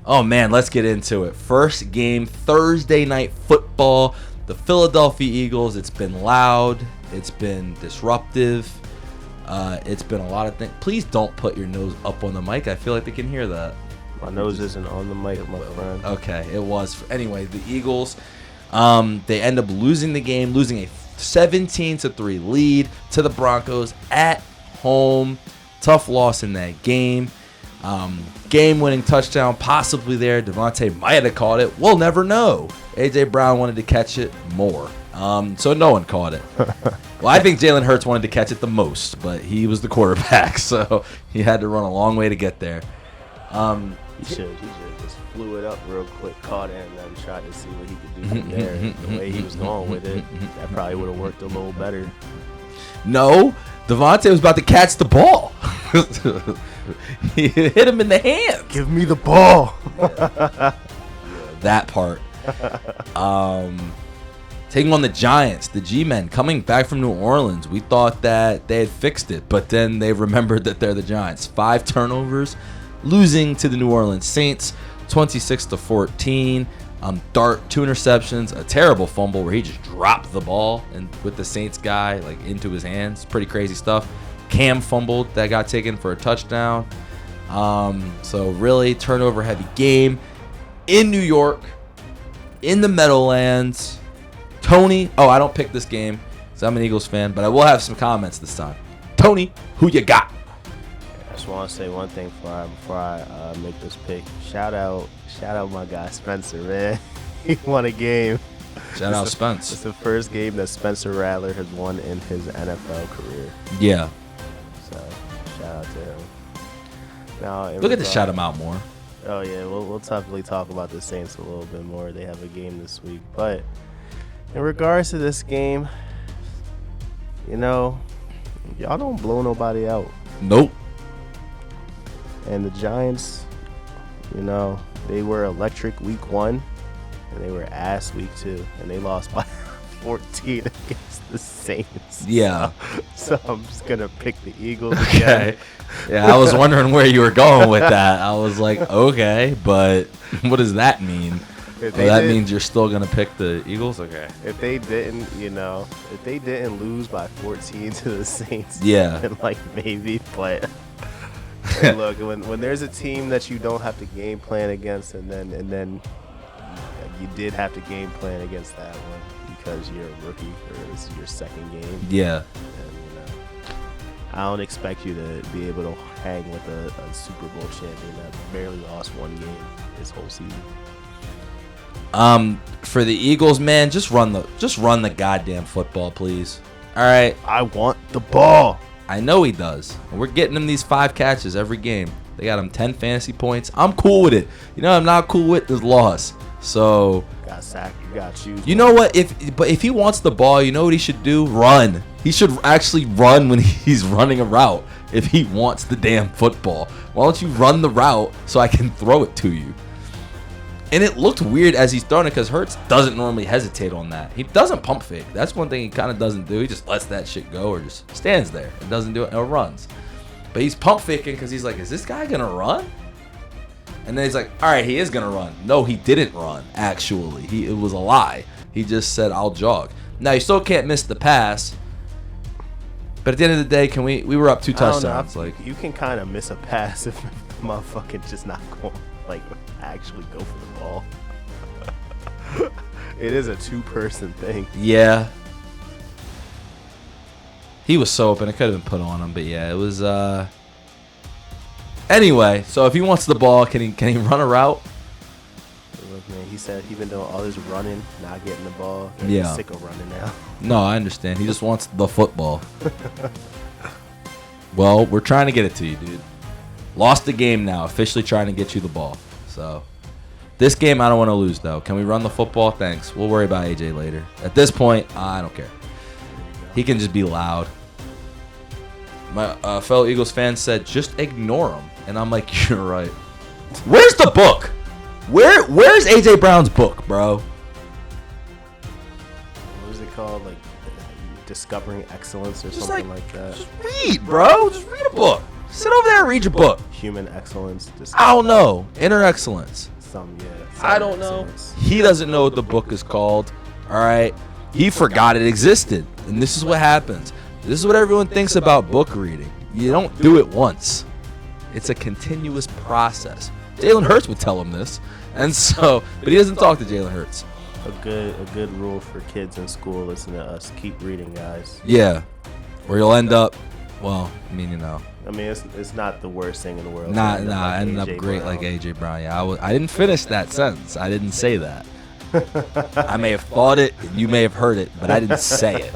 Oh, man, let's get into it. First game, Thursday night football. The Philadelphia Eagles, it's been loud. It's been disruptive. It's been a lot of things. Please don't put your nose up on the mic. I feel like they can hear that. My nose isn't on the mic, my friend. Okay, it was. Anyway, the Eagles, they end up losing the game, losing a 17-3 lead to the Broncos at home. Tough loss in that game. Game-winning touchdown possibly there. Devontae might have caught it. We'll never know. A.J. Brown wanted to catch it more. So no one caught it. Well, I think Jalen Hurts wanted to catch it the most, but he was the quarterback, so he had to run a long way to get there. He should just flew it up real quick, caught it, and then tried to see what he could do from there. The way he was going with it, that probably would have worked a little better. No, Devontae was about to catch the ball. He hit him in the hand. Give me the ball. That part. Taking on the Giants, the G-Men coming back from New Orleans. We thought that they had fixed it, but then they remembered that they're the Giants. 5 turnovers, losing to the New Orleans Saints, 26-14. Dart, 2 interceptions, a terrible fumble where he just dropped the ball and with the Saints guy like into his hands. Pretty crazy stuff. Cam fumbled that got taken for a touchdown. So really turnover heavy game in New York, in the Meadowlands. Tony, I don't pick this game because I'm an Eagles fan, but I will have some comments this time. Tony, who you got? I just want to say one thing before I make this pick. Shout out my guy Spencer, man. He won a game. Shout out Spence. It's the first game that Spencer Rattler has won in his NFL career. Yeah. So shout out to him. Now Look at to shout him out more. Oh yeah, we'll definitely talk about the Saints a little bit more. They have a game this week, but in regards to this game, y'all don't blow nobody out. Nope. And the Giants, they were electric week 1, and they were ass week 2, and they lost by 14 against the Saints. Yeah. So I'm just gonna pick the Eagles again. Okay. Yeah, I was wondering where you were going with that. I was like, okay, but what does that mean? That means you're still gonna pick the Eagles? Okay. If they didn't, if they didn't lose by 14 to the Saints, yeah, then maybe, but hey, look, when there's a team that you don't have to game plan against, and then you did have to game plan against that one because you're a rookie or this is your second game. Yeah. And, I don't expect you to be able to hang with a Super Bowl champion that barely lost one game this whole season. For the Eagles, man, just run the goddamn football, please. All right. I want the ball. I know he does. We're getting him these 5 catches every game. They got him 10 fantasy points. I'm cool with it. I'm not cool with this loss. So got sacked. You got choose. You know what? If he wants the ball, you know what he should do? Run. He should actually run when he's running a route. If he wants the damn football, why don't you run the route so I can throw it to you? And it looked weird as he's throwing it because Hurts doesn't normally hesitate on that. He doesn't pump fake. That's one thing he kind of doesn't do. He just lets that shit go or just stands there and doesn't do it or runs. But he's pump faking because he's like, is this guy going to run? And then he's like, all right, he is going to run. No, he didn't run, actually. It was a lie. He just said, I'll jog. Now, you still can't miss the pass. But at the end of the day, we were up 2 touchdowns. You can kind of miss a pass if the motherfucker just not going, actually go for the ball. It is a 2-person thing. Yeah. He was so open. It could have been put on him. But, yeah, it was... Anyway, so if he wants the ball, can he run a route? Look, man, he said he's been doing all this running, not getting the ball. Yeah. He's sick of running now. No, I understand. He just wants the football. Well, we're trying to get it to you, dude. Lost the game now. Officially trying to get you the ball. So, this game I don't want to lose, though. Can we run the football? Thanks. We'll worry about AJ later. At this point, I don't care. He can just be loud. My fellow Eagles fan said, just ignore him. And I'm like, you're right. Where's the book? Where's AJ Brown's book, bro? What was it called? Discovering Excellence or something like that. Just read, bro. Just read a book. Sit over there and read your book. Human Excellence. I don't know. Inner Excellence. something, yeah. I don't know. He doesn't know what the book is called. All right. He forgot it existed. And this is what happens. This is what everyone thinks about book reading. You don't do it once. It's a continuous process. Jalen Hurts would tell him this. And so, but he doesn't talk to Jalen Hurts. A good rule for kids in school, listen to us. Keep reading, guys. Yeah. Or you'll end up, well, I mean, you know. I mean, it's not the worst thing in the world. Nah, I ended up great like AJ Brown. Yeah, I didn't finish that sentence. I didn't say that. I may have thought it, you may have heard it, but I didn't say it.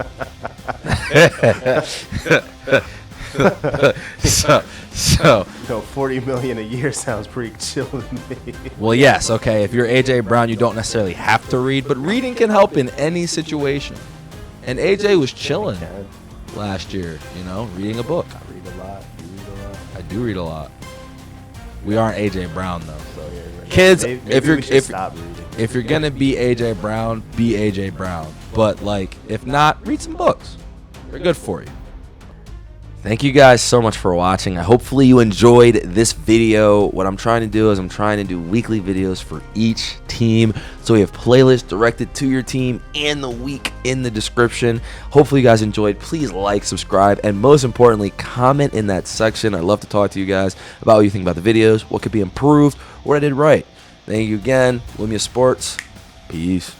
So, 40 million a year sounds pretty chill to me. Well, yes, okay. If you're AJ Brown, you don't necessarily have to read, but reading can help in any situation. And AJ was chilling last year, you know, reading a book. I read a lot. You read a lot. I do read a lot. We aren't AJ Brown though. So yeah, right. Kids, maybe if you're gonna be AJ Brown, be AJ Brown. But like, if not, read some books. They're good for you. Thank you guys so much for watching. Hopefully you enjoyed this video. What I'm trying to do is I'm trying to do weekly videos for each team. So we have playlists directed to your team and the week in the description. Hopefully you guys enjoyed. Please like, subscribe, and most importantly, comment in that section. I'd love to talk to you guys about what you think about the videos, what could be improved, what I did right. Thank you again. Lumia Sports. Peace.